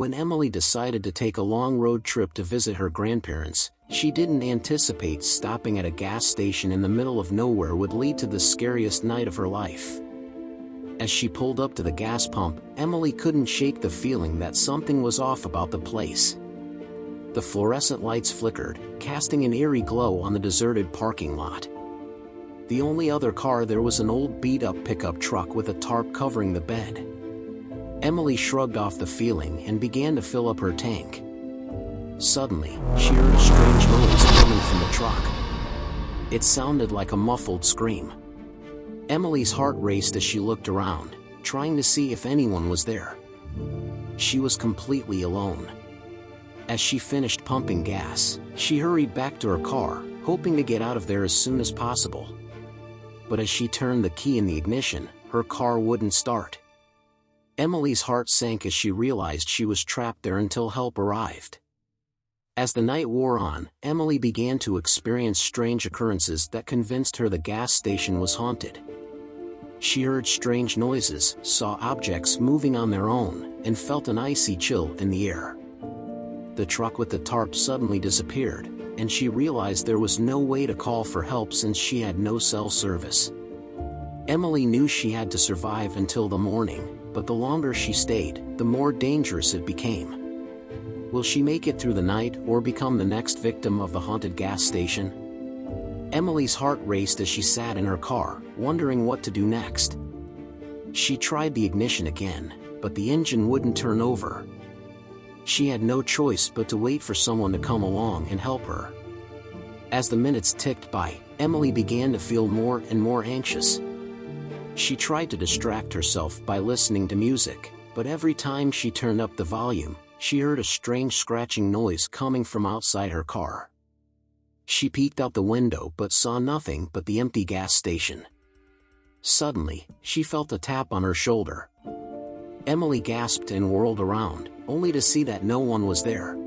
When Emily decided to take a long road trip to visit her grandparents, she didn't anticipate stopping at a gas station in the middle of nowhere would lead to the scariest night of her life. As she pulled up to the gas pump, Emily couldn't shake the feeling that something was off about the place. The fluorescent lights flickered, casting an eerie glow on the deserted parking lot. The only other car there was an old beat-up pickup truck with a tarp covering the bed. Emily shrugged off the feeling and began to fill up her tank. Suddenly, she heard a strange noise coming from the truck. It sounded like a muffled scream. Emily's heart raced as she looked around, trying to see if anyone was there. She was completely alone. As she finished pumping gas, she hurried back to her car, hoping to get out of there as soon as possible. But as she turned the key in the ignition, her car wouldn't start. Emily's heart sank as she realized she was trapped there until help arrived. As the night wore on, Emily began to experience strange occurrences that convinced her the gas station was haunted. She heard strange noises, saw objects moving on their own, and felt an icy chill in the air. The truck with the tarp suddenly disappeared, and she realized there was no way to call for help since she had no cell service. Emily knew she had to survive until the morning, but the longer she stayed, the more dangerous it became. Will she make it through the night or become the next victim of the haunted gas station? Emily's heart raced as she sat in her car, wondering what to do next. She tried the ignition again, but the engine wouldn't turn over. She had no choice but to wait for someone to come along and help her. As the minutes ticked by, Emily began to feel more and more anxious. She tried to distract herself by listening to music, but every time she turned up the volume, she heard a strange scratching noise coming from outside her car. She peeked out the window but saw nothing but the empty gas station. Suddenly, she felt a tap on her shoulder. Emily gasped and whirled around, only to see that no one was there.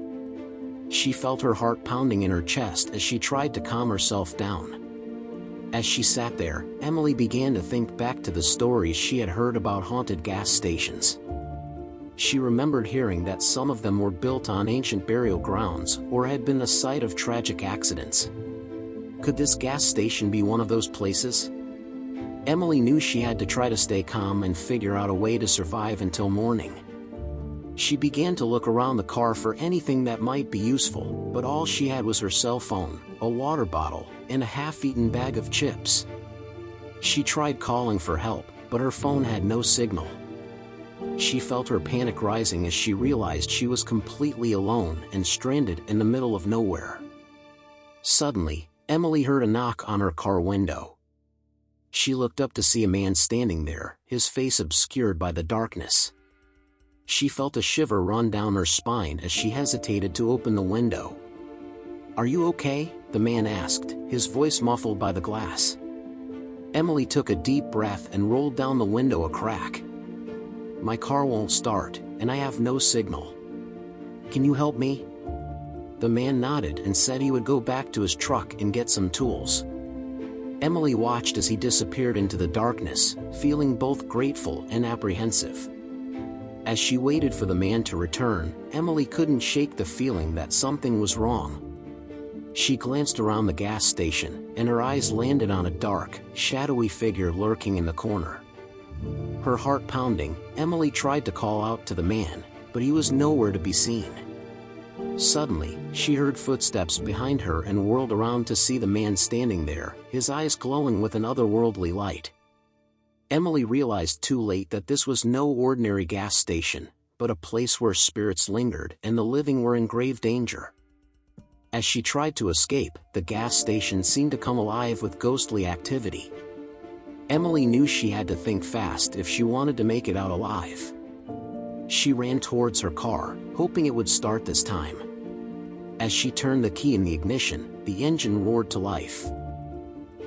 She felt her heart pounding in her chest as she tried to calm herself down. As she sat there, Emily began to think back to the stories she had heard about haunted gas stations. She remembered hearing that some of them were built on ancient burial grounds or had been the site of tragic accidents. Could this gas station be one of those places? Emily knew she had to try to stay calm and figure out a way to survive until morning. She began to look around the car for anything that might be useful, but all she had was her cell phone, a water bottle, and a half-eaten bag of chips. She tried calling for help, but her phone had no signal. She felt her panic rising as she realized she was completely alone and stranded in the middle of nowhere. Suddenly, Emily heard a knock on her car window. She looked up to see a man standing there, his face obscured by the darkness. She felt a shiver run down her spine as she hesitated to open the window. "Are you okay?" the man asked, his voice muffled by the glass. Emily took a deep breath and rolled down the window a crack. "My car won't start, and I have no signal. Can you help me?" The man nodded and said he would go back to his truck and get some tools. Emily watched as he disappeared into the darkness, feeling both grateful and apprehensive. As she waited for the man to return, Emily couldn't shake the feeling that something was wrong. She glanced around the gas station, and her eyes landed on a dark, shadowy figure lurking in the corner. Her heart pounding, Emily tried to call out to the man, but he was nowhere to be seen. Suddenly, she heard footsteps behind her and whirled around to see the man standing there, his eyes glowing with an otherworldly light. Emily realized too late that this was no ordinary gas station, but a place where spirits lingered and the living were in grave danger. As she tried to escape, the gas station seemed to come alive with ghostly activity. Emily knew she had to think fast if she wanted to make it out alive. She ran towards her car, hoping it would start this time. As she turned the key in the ignition, the engine roared to life.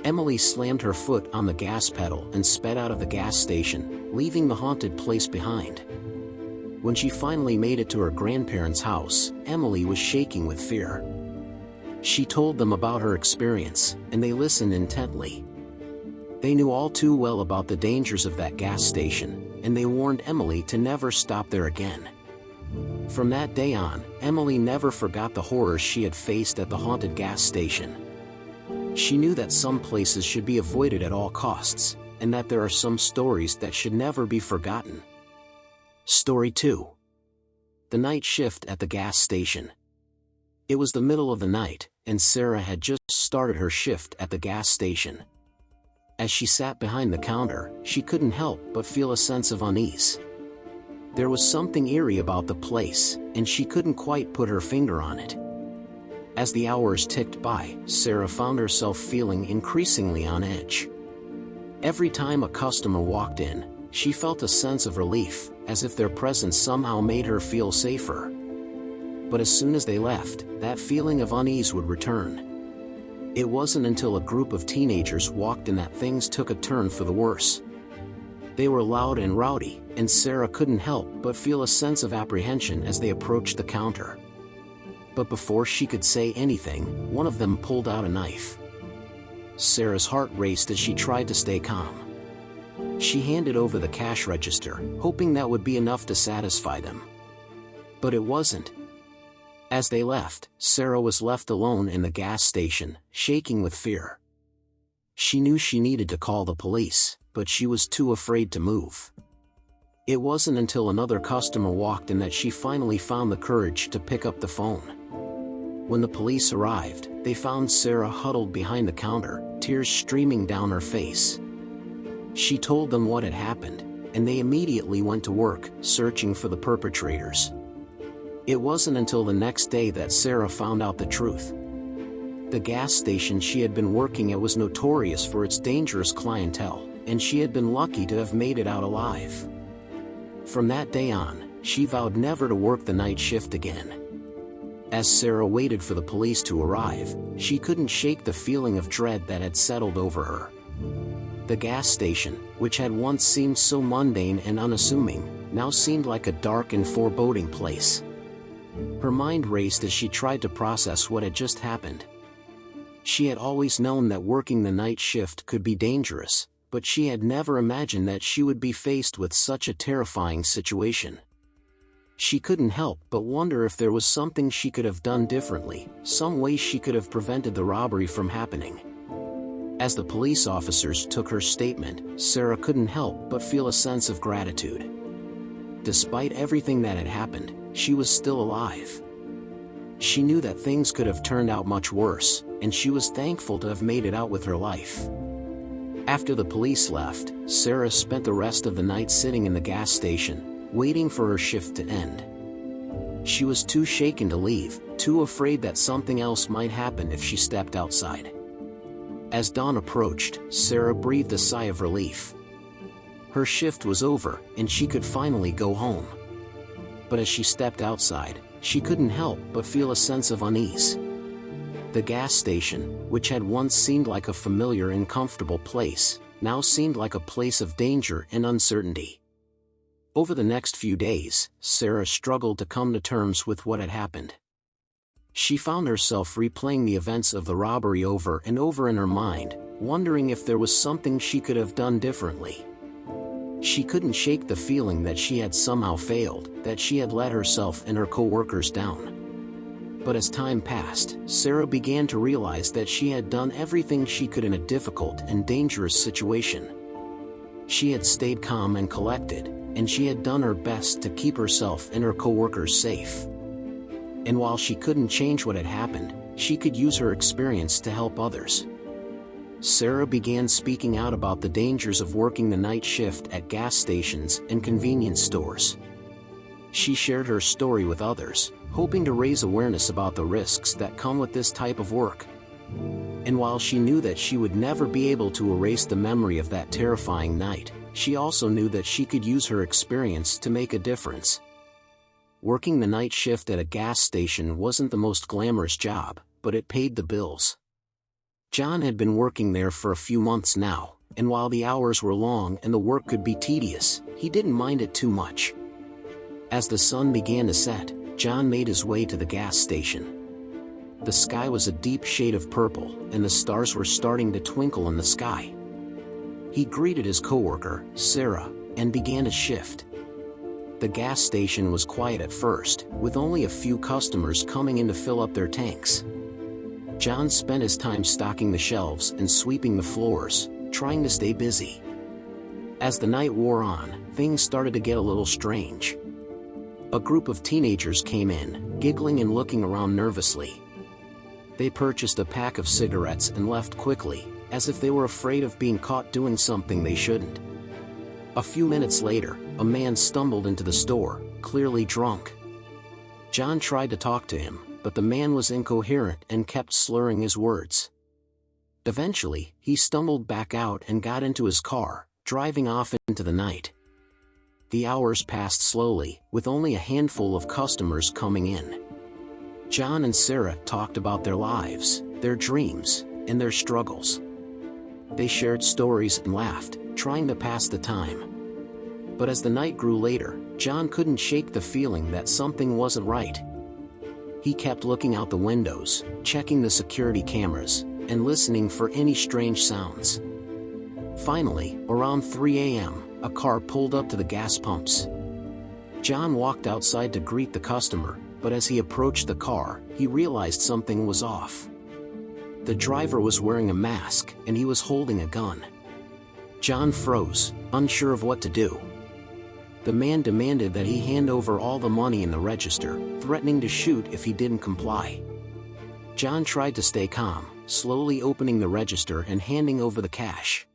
Emily slammed her foot on the gas pedal and sped out of the gas station, leaving the haunted place behind. When she finally made it to her grandparents' house, Emily was shaking with fear. She told them about her experience, and they listened intently. They knew all too well about the dangers of that gas station, and they warned Emily to never stop there again. From that day on, Emily never forgot the horrors she had faced at the haunted gas station. She knew that some places should be avoided at all costs, and that there are some stories that should never be forgotten. Story 2. The night shift at the gas station. It was the middle of the night, and Sarah had just started her shift at the gas station. As she sat behind the counter, she couldn't help but feel a sense of unease. There was something eerie about the place, and she couldn't quite put her finger on it. As the hours ticked by, Sarah found herself feeling increasingly on edge. Every time a customer walked in, she felt a sense of relief, as if their presence somehow made her feel safer. But as soon as they left, that feeling of unease would return. It wasn't until a group of teenagers walked in that things took a turn for the worse. They were loud and rowdy, and Sarah couldn't help but feel a sense of apprehension as they approached the counter. But before she could say anything, one of them pulled out a knife. Sarah's heart raced as she tried to stay calm. She handed over the cash register, hoping that would be enough to satisfy them. But it wasn't. As they left, Sarah was left alone in the gas station, shaking with fear. She knew she needed to call the police, but she was too afraid to move. It wasn't until another customer walked in that she finally found the courage to pick up the phone. When the police arrived, they found Sarah huddled behind the counter, tears streaming down her face. She told them what had happened, and they immediately went to work, searching for the perpetrators. It wasn't until the next day that Sarah found out the truth. The gas station she had been working at was notorious for its dangerous clientele, and she had been lucky to have made it out alive. From that day on, she vowed never to work the night shift again. As Sarah waited for the police to arrive, she couldn't shake the feeling of dread that had settled over her. The gas station, which had once seemed so mundane and unassuming, now seemed like a dark and foreboding place. Her mind raced as she tried to process what had just happened. She had always known that working the night shift could be dangerous, but she had never imagined that she would be faced with such a terrifying situation. She couldn't help but wonder if there was something she could have done differently, some way she could have prevented the robbery from happening. As the police officers took her statement, Sarah couldn't help but feel a sense of gratitude. Despite everything that had happened, she was still alive. She knew that things could have turned out much worse, and she was thankful to have made it out with her life. After the police left, Sarah spent the rest of the night sitting in the gas station, waiting for her shift to end. She was too shaken to leave, too afraid that something else might happen if she stepped outside. As dawn approached, Sarah breathed a sigh of relief. Her shift was over, and she could finally go home. But as she stepped outside, she couldn't help but feel a sense of unease. The gas station, which had once seemed like a familiar and comfortable place, now seemed like a place of danger and uncertainty. Over the next few days, Sarah struggled to come to terms with what had happened. She found herself replaying the events of the robbery over and over in her mind, wondering if there was something she could have done differently. She couldn't shake the feeling that she had somehow failed, that she had let herself and her co-workers down. But as time passed, Sarah began to realize that she had done everything she could in a difficult and dangerous situation. She had stayed calm and collected, and she had done her best to keep herself and her co-workers safe. And while she couldn't change what had happened, she could use her experience to help others. Sarah began speaking out about the dangers of working the night shift at gas stations and convenience stores. She shared her story with others, hoping to raise awareness about the risks that come with this type of work. And while she knew that she would never be able to erase the memory of that terrifying night, she also knew that she could use her experience to make a difference. Working the night shift at a gas station wasn't the most glamorous job, but it paid the bills. John had been working there for a few months now, and while the hours were long and the work could be tedious, he didn't mind it too much. As the sun began to set, John made his way to the gas station. The sky was a deep shade of purple, and the stars were starting to twinkle in the sky. He greeted his coworker, Sarah, and began his shift. The gas station was quiet at first, with only a few customers coming in to fill up their tanks. John spent his time stocking the shelves and sweeping the floors, trying to stay busy. As the night wore on, things started to get a little strange. A group of teenagers came in, giggling and looking around nervously. They purchased a pack of cigarettes and left quickly, as if they were afraid of being caught doing something they shouldn't. A few minutes later, a man stumbled into the store, clearly drunk. John tried to talk to him, but the man was incoherent and kept slurring his words. Eventually, he stumbled back out and got into his car, driving off into the night. The hours passed slowly, with only a handful of customers coming in. John and Sarah talked about their lives, their dreams, and their struggles. They shared stories and laughed, trying to pass the time. But as the night grew later, John couldn't shake the feeling that something wasn't right. He kept looking out the windows, checking the security cameras, and listening for any strange sounds. Finally, around 3 a.m., a car pulled up to the gas pumps. John walked outside to greet the customer, but as he approached the car, he realized something was off. The driver was wearing a mask, and he was holding a gun. John froze, unsure of what to do. The man demanded that he hand over all the money in the register, threatening to shoot if he didn't comply. John tried to stay calm, slowly opening the register and handing over the cash.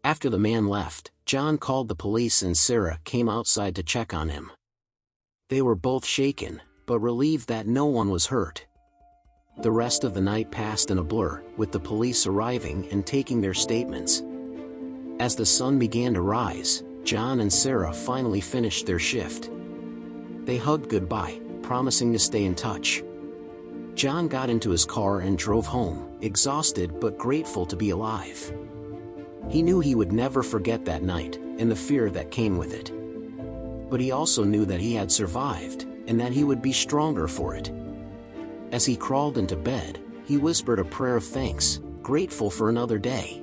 After the man left, John called the police and Sarah came outside to check on him. They were both shaken, but relieved that no one was hurt. The rest of the night passed in a blur, with the police arriving and taking their statements. As the sun began to rise, John and Sarah finally finished their shift. They hugged goodbye, promising to stay in touch. John got into his car and drove home, exhausted but grateful to be alive. He knew he would never forget that night, and the fear that came with it. But he also knew that he had survived, and that he would be stronger for it. As he crawled into bed, he whispered a prayer of thanks, grateful for another day.